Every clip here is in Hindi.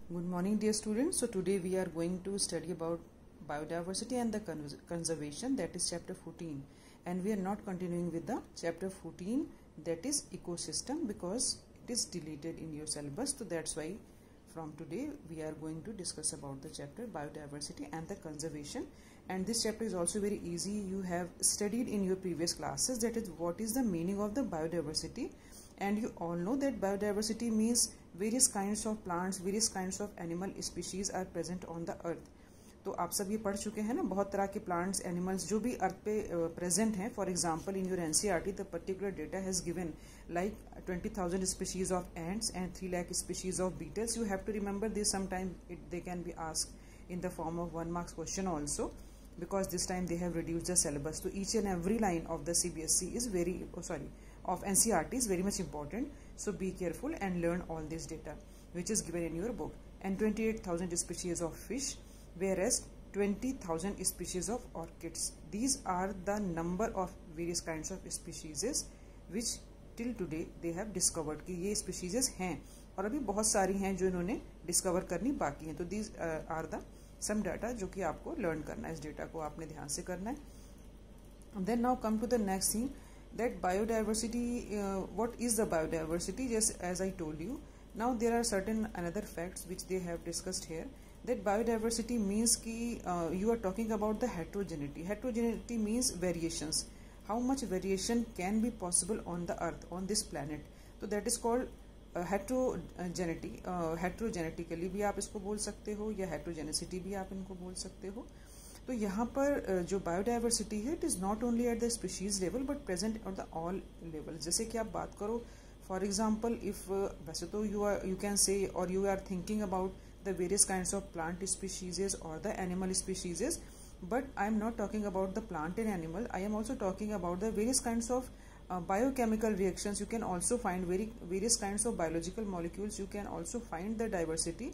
Good morning, dear students. So today we are going to study about biodiversity and the conservation, that is chapter 14, and we are not continuing with the chapter 14, that is ecosystem, because it is deleted in your syllabus. So that's why from today we are going to discuss about the chapter biodiversity and the conservation. And this chapter is also very easy. You have studied in your previous classes, that is what is the meaning of the biodiversity, and you all know that biodiversity means various kinds of plants, various kinds of animal species are present on the earth. तो आप सब ये पढ़ चुके हैं ना, बहुत तरह के प्लांट्स, एनिमल्स जो भी अर्थ पे प्रेजेंट हैं. For example in your NCERT the particular data has given like 20,000 species of ants and 3 lakh species of beetles. You have to remember this. Sometime they can be asked in the form of 1 marks question also, because this time they have reduced the syllabus. So each and every line of the CBSE is of NCERT is very much important. So be careful and learn all this data which is given in your book. And 28,000 species of fish, whereas 20,000 species of orchids. These are the number of various kinds of species which till today they have discovered कि ये species हैं, और अभी बहुत सारी हैं जो इन्होंने डिस्कवर करनी बाकी हैं. तो these are the some data जो कि आपको लर्न करना है. इस डेटा को आपने ध्यान से करना है. Then now come to the next thing, that biodiversity. What is the biodiversity? Just as I told you, now there are certain another facts which they have discussed here, that biodiversity means ki you are talking about the heterogeneity. Heterogeneity means variations. How much variation can be possible on the earth, on this planet? So that is called heterogeneity. Heterogenetically भी आप इसको बोल सकते हो, या heterogenicity भी आप इनको बोल सकते हो. तो यहाँ पर जो बायोडाइवर्सिटी है, it is not only at the species level but present at the all level. जैसे कि आप बात करो, फॉर एग्जांपल इफ वैसे तो यू कैन से और you are thinking about the various kinds of plant specieses और the animal specieses, but I am not talking about the plant and animal. I am also talking about the various kinds of biochemical reactions. You can also find various kinds of biological molecules. You can also find the diversity,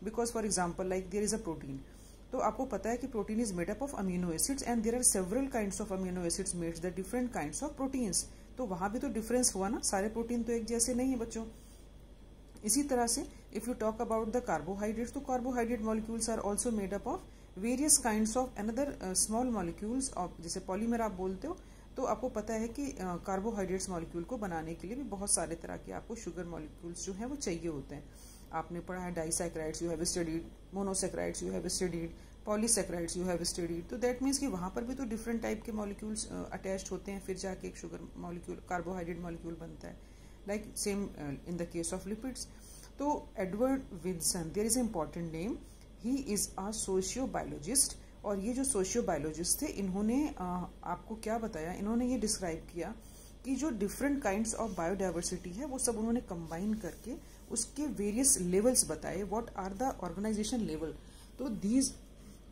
because for example like there is a protein. तो आपको पता है कि protein is made up of amino acids and there are several kinds of amino acids makes the different kinds of proteins. तो वहां भी तो डिफरेंस हुआ ना, सारे प्रोटीन तो एक जैसे नहीं है बच्चों. इसी तरह से if you talk about the carbohydrates, तो carbohydrate molecules are also made up of various kinds of another small molecules of, जैसे पॉलीमर आप बोलते हो. तो आपको पता है कि कार्बोहाइड्रेट्स मॉलिक्यूल को बनाने के लिए भी बहुत सारे तरह के आपको शुगर मॉलिक्यूल्स जो हैं वो चाहिए होते हैं. आपने पढ़ा है disaccharides you have studied, monosaccharides you have studied, polysaccharides you have studied. तो दैट मीन्स कि वहाँ पर भी तो डिफरेंट टाइप के मॉलिक्यूल्स अटैच्ड होते हैं, फिर जाके एक शुगर मॉलिक्यूल, कार्बोहाइड्रेट मॉलिक्यूल बनता है. Like same in the case of lipids. तो Edward Wilson, there is a important name, he is a sociobiologist. और ये जो सोशियो बायोलॉजिस्ट थे, इन्होंने आपको क्या बताया, इन्होंने ये डिस्क्राइब किया कि जो डिफरेंट काइंड्स ऑफ बायोडाइवर्सिटी है वो सब उन्होंने कंबाइन करके उसके वेरियस लेवल्स बताए. What are the organisation level? तो these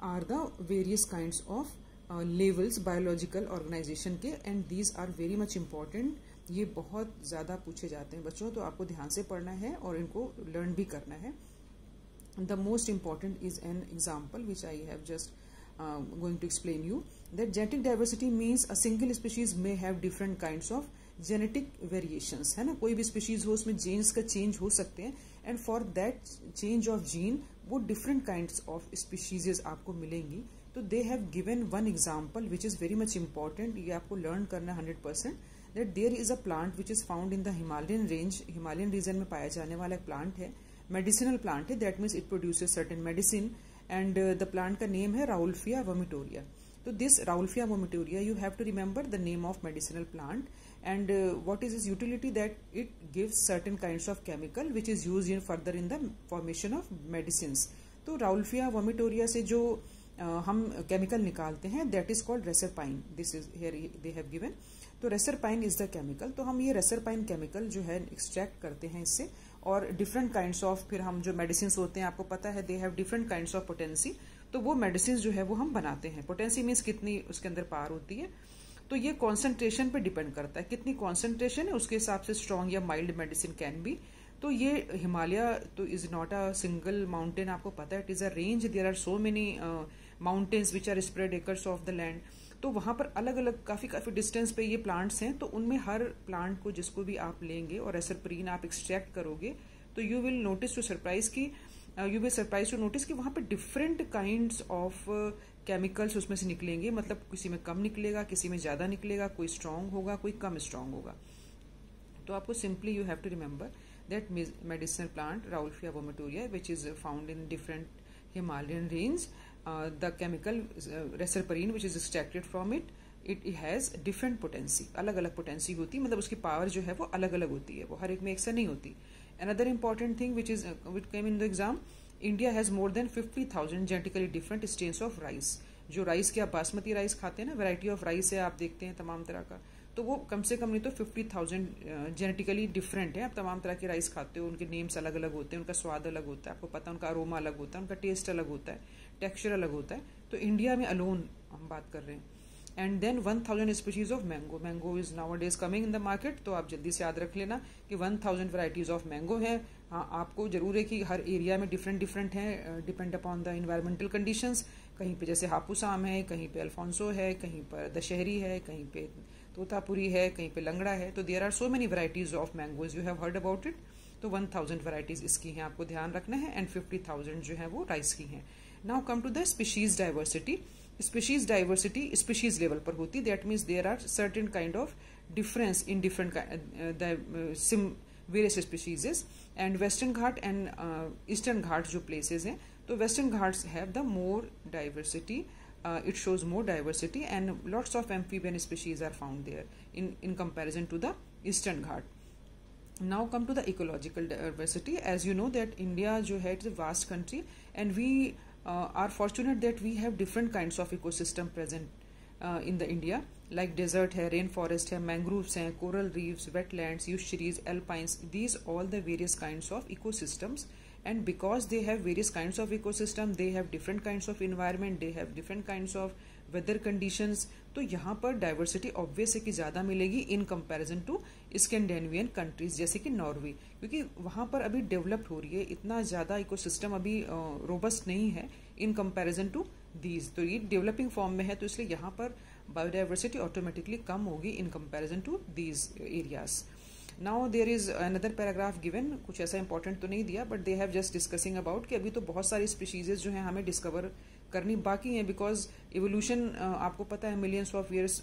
are the various kinds of levels biological organisation के, and these are very much important. ये बहुत ज़्यादा पूछे जाते हैं बच्चों, तो आपको ध्यान से पढ़ना है और इनको लर्न भी करना है. The most important is an example which I have just going to explain you, that genetic diversity means a single species may have different kinds of genetic variations. है ना, कोई भी species हो उसमें genes का change हो सकते हैं, and for that change of gene वो different kinds of species आपको मिलेंगी. तो they have given one example which is very much important. ये आपको learn करना 100%, that there is a plant which is found in the Himalayan range. Himalayan region में पाया जाने वाला एक plant है, मेडिसिनल प्लांट है. That means it produces certain medicine, and the plant का नेम है राउल्फिया वोमिटोरिया. तो this Rauwolfia vomitoria, you have to remember the name of medicinal plant, and what is is utility, that it gives certain kinds of chemical which is used in further in the formation of medicine. तो राउल्फिया वोमिटोरिया से जो हम केमिकल निकालते हैं, that is called reserpine. This is here they have given. तो रेसरपाइन इज द केमिकल. तो हम ये रेसरपाइन केमिकल जो है एक्सट्रैक्ट करते हैं इससे, और डिफरेंट काइंड्स ऑफ, फिर हम जो मेडिसिन होते हैं, आपको पता है they have different kinds of potency. तो वो मेडिसिन जो है वो हम बनाते हैं. पोटेंसी मीन्स कितनी उसके अंदर पावर होती है. तो ये कॉन्सेंट्रेशन पे डिपेंड करता है, कितनी कॉन्सेंट्रेशन है उसके हिसाब से स्ट्रॉन्ग या माइल्ड मेडिसिन कैन बी. तो ये हिमालय तो is not a single mountain, आपको पता है it is a range. There are so many mountains which are spread across of the land. तो वहाँ पर अलग अलग काफ़ी डिस्टेंस पे ये प्लांट्स हैं. तो उनमें हर प्लांट को जिसको भी आप लेंगे और रेसरपरीन आप एक्सट्रैक्ट करोगे, तो you will notice to surprise की you will surprise to notice कि वहाँ पे डिफरेंट काइंड्स ऑफ केमिकल्स उसमें से निकलेंगे, मतलब किसी में कम निकलेगा, किसी में ज़्यादा निकलेगा, कोई स्ट्रांग होगा, कोई कम स्ट्रांग होगा। तो आपको simply you have to remember that medicinal plant Rauwolfia vomitoria which is found in different Himalayan range, the chemical reserpine which is extracted from it, it has different potency, अलग अलग पोटेंसी होती है, मतलब उसकी पावर जो है वो अलग अलग होती है, वो हर एक में एक से नहीं होती। Another important thing which came in the exam, India has more than 50,000 genetically different strains of rice. जो राइस के आप बासमती राइस खाते हैं ना, वैरायटी ऑफ राइस है, आप देखते हैं तमाम तरह का, तो वो कम से कम नहीं तो 50,000 जेनेटिकली डिफरेंट है। आप तमाम तरह के राइस खाते हो, उनके नेम्स अलग अलग होते हैं, उनका स्वाद अलग होता है, आपको पता है उनका अरोमा अलग होता है, उनका टेस्ट अलग होता है, टेक्सचर अलग होता है। तो इंडिया में अलोन हम बात कर रहे हैं। And then 1000 species of mango, mango is nowadays coming in the market, तो आप जल्दी से याद रख लेना कि 1000 वैरायटीज ऑफ मैंगो है। हाँ, आपको जरूर है कि हर एरिया में डिफरेंट डिफरेंट है, depend upon the environmental conditions. कहीं पे जैसे हापुस आम है, कहीं पे अल्फोंसो है, कहीं पर दशहरी है, कहीं पे तोतापुरी है, कहीं पे लंगड़ा है। तो there are so many varieties of mangoes, you have heard about it. तो 1000 वैरायटीज इसकी हैं, आपको ध्यान रखना है, एंड 50,000 जो है वो राइस की हैं। Now come to the species diversity. Species diversity species level पर होती, that means there are certain kind of difference in different various species. And western Ghat and eastern Ghat जो प्लेसेज हैं, तो western Ghats have the more diversity, it shows more diversity and lots of amphibian species are found there in comparison to the eastern ghat. Now come to the ecological diversity. As you know that India jo hai, it's a vast country, and we are fortunate that we have different kinds of ecosystem present in the India, like desert hai, rainforest hai, mangroves hai, coral reefs, wetlands, estuaries, alpines, these all the various kinds of ecosystems. And because they have various kinds of ecosystem, they have different kinds of environment, they have different kinds of weather conditions, तो यहाँ पर डाइवर्सिटी ऑब्वियस है कि ज़्यादा मिलेगी in comparison to Scandinavian countries जैसे कि नॉर्वे, क्योंकि वहाँ पर अभी डेवलप्ड हो रही है, इतना ज़्यादा इकोसिस्टम अभी रोबस्ट नहीं है इन कंपैरिजन टू दीज। तो ये डेवलपिंग फॉर्म में है, तो इसलिए यहाँ पर बायोडाइवर्सिटी ऑटोमेटिकली कम होगी in comparison to these areas. Now there is another paragraph given, कुछ ऐसा इंपॉर्टेंट तो नहीं दिया, but they have just discussing about कि अभी तो बहुत सारी स्पीशीजेज जो हैं हमें डिस्कवर करनी बाकी हैं, बिकॉज इवोल्यूशन आपको पता है मिलियंस ऑफ ईयर्स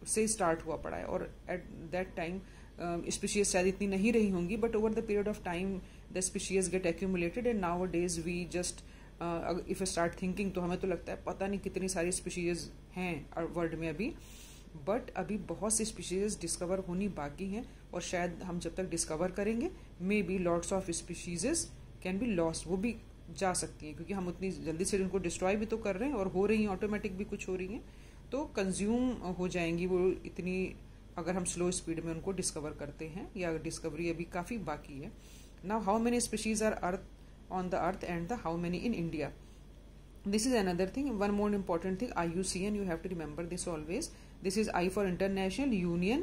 से स्टार्ट हुआ पड़ा है, और एट दैट टाइम स्पीशीज शायद इतनी नहीं रही होंगी, but over the period of time the species get accumulated, and nowadays we just if start thinking, तो हमें तो लगता है पता नहीं कितनी सारी स्पीशीज हैं वर्ल्ड में अभी, बट अभी बहुत सी स्पीशीज डिस्कवर होनी बाकी हैं, और शायद हम जब तक डिस्कवर करेंगे maybe lots of specieses can be lost, वो भी जा सकती हैं, क्योंकि हम उतनी जल्दी से उनको डिस्ट्रॉय भी तो कर रहे हैं, और हो रही हैं ऑटोमेटिक भी कुछ हो रही हैं, तो कंज्यूम हो जाएंगी वो इतनी, अगर हम स्लो स्पीड में उनको डिस्कवर करते हैं, या डिस्कवरी अभी काफ़ी बाकी है। Now how many species are earth on the earth and the how many in India, this is another thing, one more important thing, IUCN, you have to remember this always. This is I for International Union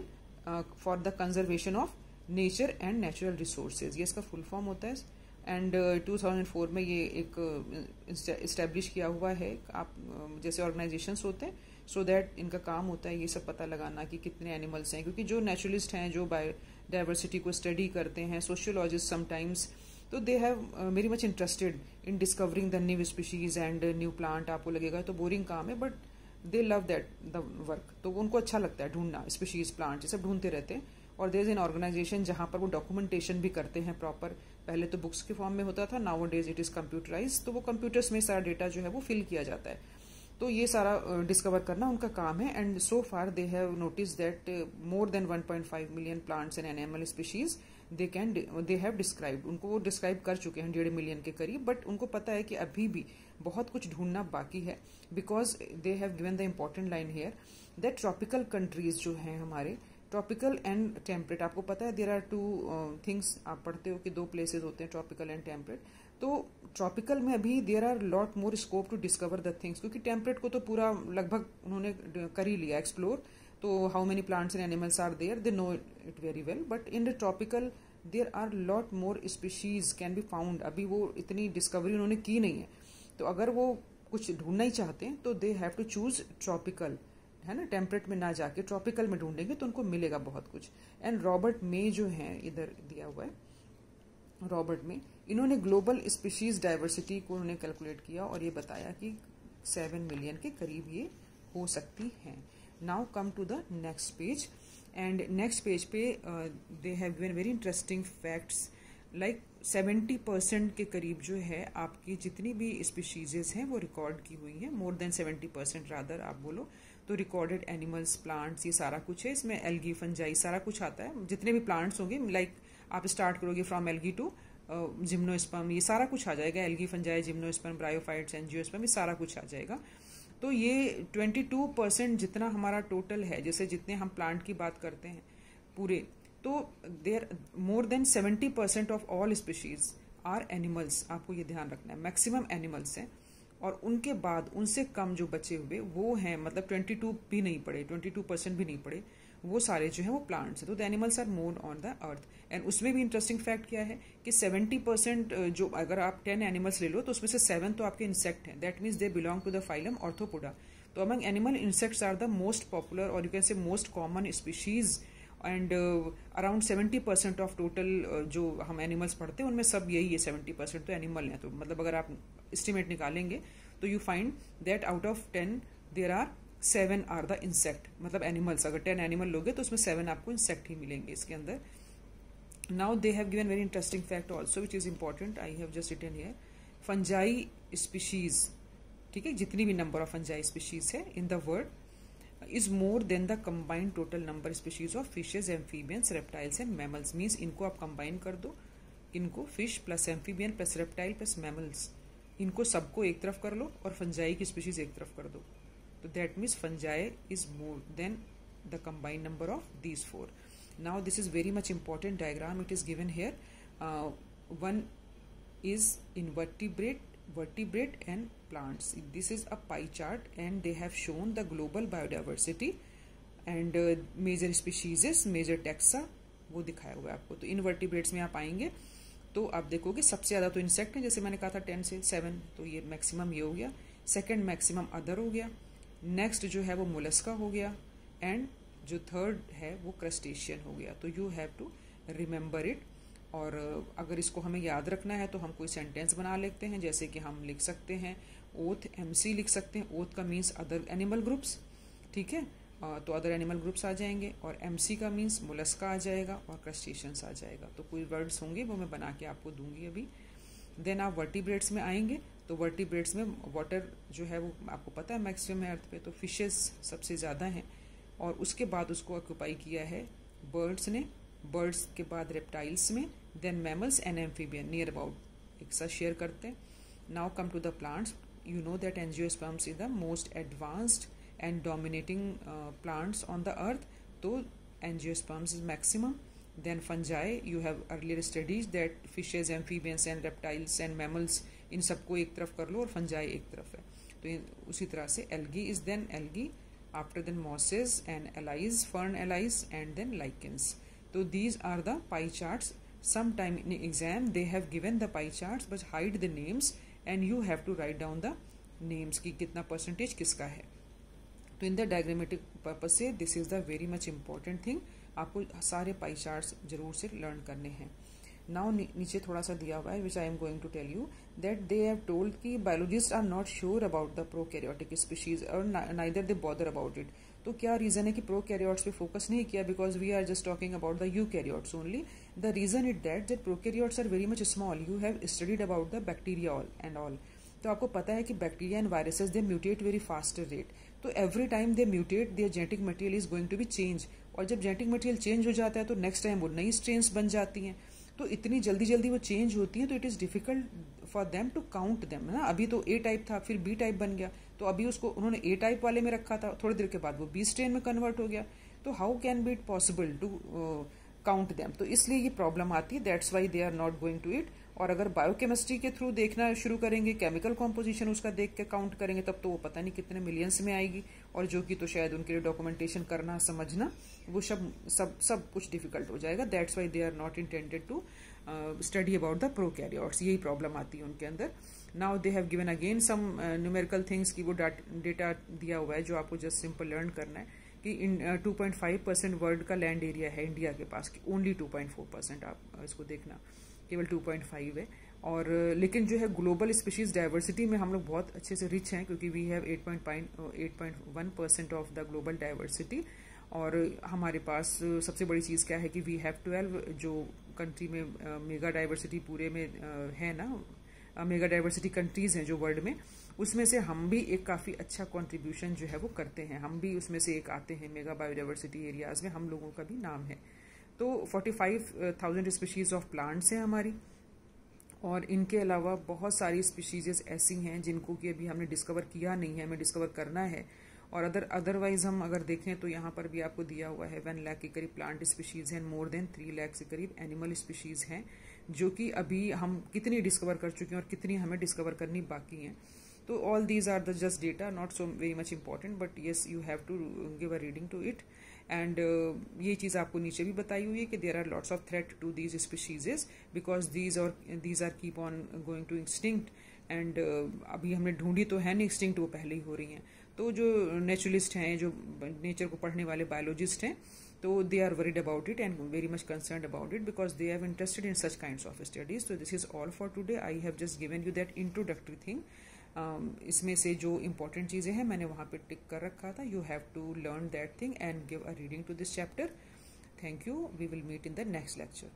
for the Conservation of Nature and Natural Resources, ये इसका फुल फॉर्म होता है, एंड 2004 में ये एक इस्टेब्लिश किया हुआ है, आप जैसे ऑर्गेनाइजेशंस होते हैं, सो दैट इनका काम होता है ये सब पता लगाना कि कितने एनिमल्स हैं, क्योंकि जो नेचुरलिस्ट हैं, जो बायोडाइवर्सिटी को स्टडी करते हैं, सोशियोलॉजिस्ट समटाइम्स, तो they have very much interested in discovering the new species and new plant. आपको लगेगा तो बोरिंग काम है, but they love that the work, तो उनको अच्छा लगता है ढूंढना, स्पीशीज प्लांट ये सब ढूंढते रहते हैं। और देयर इज एन ऑर्गेनाइजेशन जहाँ पर वो डॉक्यूमेंटेशन भी करते हैं प्रॉपर, पहले तो बुक्स के फॉर्म में होता था, nowadays it is computerise, तो वो कंप्यूटर्स में सारा डेटा जो है वो फिल किया जाता है, तो ये सारा डिस्कवर करना उनका काम है। And so far they have notice that more than 1.5 million plants and animal species they have described, उनको वो डिस्क्राइब कर चुके हैं 1.5 मिलियन के करीब, बट उनको पता है कि अभी भी बहुत कुछ ढूंढना बाकी है, because they have given the important line here that tropical countries जो हैं हमारे, ट्रॉपिकल एंड टेम्परेट, आपको पता है देयर आर टू थिंग्स, आप पढ़ते हो कि दो प्लेसेज होते हैं ट्रॉपिकल एंड टेम्परेट, तो ट्रॉपिकल में अभी there are lot more scope to discover the things, क्योंकि टेम्परेट को तो पूरा लगभग उन्होंने कर ही लिया एक्सप्लोर, तो how many plants and animals are there they know it very well, but in the tropical there are lot more species can be found, अभी वो इतनी डिस्कवरी उन्होंने की नहीं है, तो अगर वो कुछ ढूंढना ही चाहते हैं तो they have to choose tropical, है ना, टेम्परेट में ना जाके ट्रॉपिकल में ढूंढेंगे तो उनको मिलेगा बहुत कुछ। एंड रॉबर्ट मे जो है इधर दिया हुआ है, रॉबर्ट मे इन्होंने ग्लोबल स्पीशीज डाइवर्सिटी को उन्होंने कैलकुलेट किया और ये बताया कि 7 मिलियन के करीब ये हो सकती हैं. Now come to the next page, and next page पे they have given very interesting facts. Like 70% के करीब जो है आपकी जितनी भी स्पीशीजेज हैं वो रिकॉर्ड की हुई हैं, मोर देन 70% रादर आप बोलो तो रिकॉर्डेड एनिमल्स, प्लांट्स, ये सारा कुछ है. इसमें एल्गी, फंजाई सारा कुछ आता है. जितने भी प्लांट्स होंगे, लाइक आप स्टार्ट करोगे फ्रॉम एल्गी टू जिम्नोस्पर्म, ये सारा कुछ आ जाएगा. Algae, fungi, gymnosperm, bryophytes, angiosperm, ये सारा कुछ आ जाएगा. तो ये 22% जितना हमारा टोटल है, जैसे जितने हम प्लांट की बात करते हैं पूरे, तो there more than 70% of all species are animals. आपको ये ध्यान रखना है, मैक्सिमम एनिमल्स हैं. और उनके बाद उनसे कम जो बचे हुए वो हैं, मतलब 22 भी नहीं पड़े, 22% भी नहीं पड़े, वो सारे जो हैं वो प्लांट्स हैं. तो the animals are more on the earth. And उसमें भी इंटरेस्टिंग फैक्ट क्या है कि 70% जो, अगर आप 10 एनिमल्स ले लो तो उसमें से 7 तो आपके इंसेक्ट हैं. That means they belong to the phylum arthropoda. तो among animal, insects are the most popular और you can say most common species. And around 70% of total जो हम एनिमल्स पढ़ते हैं उनमें सब यही है, 70% तो एनिमल हैं. तो मतलब अगर आप एस्टिमेट निकालेंगे तो you find that out of 10 there are 7 are the insect, मतलब एनिमल्स. अगर 10 एनिमल लोगे तो उसमें 7 आपको इंसेक्ट ही मिलेंगे इसके अंदर. Now they have given very interesting fact also which is important. I have just written here fungi species, ठीक है, जितनी भी नंबर ऑफ फंजाई स्पीशीज है in the world is more than the combined total number species of fishes, amphibians, reptiles and mammals. Means इनको आप combine कर दो, इनको fish plus amphibian plus reptile plus mammals, इनको सबको एक तरफ कर लो और फंजाई की स्पीशीज एक तरफ कर दो. तो that means fungi is more than the combined number of these 4. Now this is very much important diagram. It is given here. One is invertebrate, vertebrate and plants. This is a pie chart and they have shown the global biodiversity and major species, major taxa वो दिखाया हुआ है आपको. तो इनवर्टिब्रेट्स में आप आएंगे तो आप देखोगे सबसे ज़्यादा तो इंसेक्ट है, जैसे मैंने कहा था 10 से 7, तो ये मैक्सिमम ये हो गया. सेकंड मैक्सिमम अदर हो गया. नेक्स्ट जो है वो मोलस्का हो गया. एंड जो थर्ड है वो क्रस्टेशियन हो गया. तो you have to remember it. और अगर इसको हमें याद रखना है तो हम कोई सेंटेंस बना लेते हैं, जैसे कि हम लिख सकते हैं ओथ, MC लिख सकते हैं. ओथ का मीन्स अदर एनिमल ग्रुप्स, ठीक है, तो अदर एनिमल ग्रुप्स आ जाएंगे. और MC का मीन्स मोलस्का आ जाएगा और क्रस्टेशियंस आ जाएगा. तो कोई वर्ड्स होंगे वो मैं बना के आपको दूंगी अभी. देन आप वर्टिब्रेट्स में आएंगे तो वर्टिब्रेट्स में वाटर जो है वो आपको पता है मैक्सिमम है अर्थ पे, तो फिशेस सबसे ज़्यादा हैं. और उसके बाद उसको ऑक्यूपाई किया है बर्ड्स ने. बर्ड्स के बाद रेप्टाइल्स में, then mammals and amphibian near about एक साथ शेयर करते हैं. Now come to the plants. You know that angiosperms is the most advanced and dominating plants on the earth. So angiosperms is maximum. Then fungi, you have earlier studied that fishes, amphibians and reptiles and mammals, इन सबको एक तरफ कर लो और fungi एक तरफ है. तो उसी तरह से algae is then algae, after then mosses and allies, fern allies and then lichens. So these are the pie charts. Sometime in exam they have given the pie charts but hide the names and you have to write down the names कि कितना परसेंटेज किसका है. तो इन द डायग्रामेटिक पर्पज से this is the very much important thing. आपको सारे पाई चार्ट्स जरूर से लर्न करने हैं. नाउ नीचे थोड़ा सा दिया हुआ है which I am going to tell you that they have told कि biologist are not sure about the prokaryotic species और neither they bother about it. तो क्या रीजन है कि प्रोकैरियोट्स पे फोकस नहीं किया? Because we are just talking about the eukaryotes only. The reason it that prokaryotes are very much small. You have studied about the bacteria and all. तो आपको पता है कि bacteria and viruses they mutate very faster rate. तो every time they mutate their genetic material is going to be change. और जब जेनेटिक मटेरियल चेंज हो जाता है तो नेक्स्ट टाइम वो नई स्ट्रेन्स बन जाती हैं. तो इतनी जल्दी जल्दी वो चेंज होती हैं तो it is difficult for them to count them. है ना, अभी तो A टाइप था फिर B टाइप बन गया, तो अभी उसको उन्होंने A टाइप वाले में रखा था, थोड़ी देर के बाद वो B स्ट्रेन में कन्वर्ट हो गया. तो how can be it possible to count them? तो इसलिए ये प्रॉब्लम आती है. That's why they are not going to it. और अगर बायोकेमिस्ट्री के थ्रू देखना शुरू करेंगे, केमिकल कॉम्पोजिशन उसका देख के काउंट करेंगे, तब तो वो पता नहीं कितने मिलियंस में आएगी. और जो कि तो शायद उनके लिए डॉक्यूमेंटेशन करना, समझना, वो सब कुछ डिफिकल्ट हो जाएगा. That's why they are not intended to study about the prokaryotes. यही प्रॉब्लम आती है उनके अंदर. Now they have given again some numerical things की वो डेटा दिया हुआ है जो आपको जस्ट सिंपल लर्न करना है कि 2.5% वर्ल्ड का लैंड एरिया है इंडिया के पास, ओनली 2.4%. आप इसको देखना, केवल 2.5 है. और लेकिन जो है ग्लोबल स्पीशीज़ डाइवर्सिटी में हम लोग बहुत अच्छे से रिच हैं, क्योंकि we have 8.1% of the global diversity. और हमारे पास सबसे बड़ी चीज़ क्या है कि वी हैव 12 जो कंट्री में मेगा डाइवर्सिटी पूरे में है ना, मेगा डाइवर्सिटी कंट्रीज़ हैं जो वर्ल्ड में, उसमें से हम भी एक काफ़ी अच्छा कंट्रीब्यूशन जो है वो करते हैं, हम भी उसमें से एक आते हैं मेगा बायोडाइवर्सिटी एरियाज़ में, हम लोगों का भी नाम है। तो 45,000 स्पीशीज़ ऑफ प्लांट्स हैं हमारी, और इनके अलावा बहुत सारी स्पीशीज़ ऐसी हैं जिनको कि अभी हमने डिस्कवर किया नहीं है, हमें डिस्कवर करना है। और अदरवाइज हम अगर देखें तो यहाँ पर भी आपको दिया हुआ है 1 लाख के करीब प्लांट स्पीशीज़ हैं, मोर देन 3 लाख से करीब एनिमल स्पीशीज़ हैं, जो कि अभी हम कितनी डिस्कवर कर चुके हैं और कितनी हमें डिस्कवर करनी बाकी हैं। तो all these are the just data, not so very much important, but yes you have to give a reading to it. And ये चीज़ आपको नीचे भी बताई हुई है कि there are lots of threat to these species because these are keep on going to extinct. And अभी हमने ढूंढी तो है नहीं एक्सटिंक्ट, वो पहले ही हो रही हैं। तो जो नेचुरलिस्ट हैं, जो नेचर को पढ़ने वाले बायोलॉजिस्ट हैं, तो they are worried about it and very much concerned about it because they have interested in such kinds of studies. तो this is all for today. I have just given you that introductory thing. इसमें से जो इंपॉर्टेंट चीज़ें हैं मैंने वहाँ पे टिक कर रखा था। You have to learn that thing and give a reading to this chapter. Thank you. We will meet in the next lecture.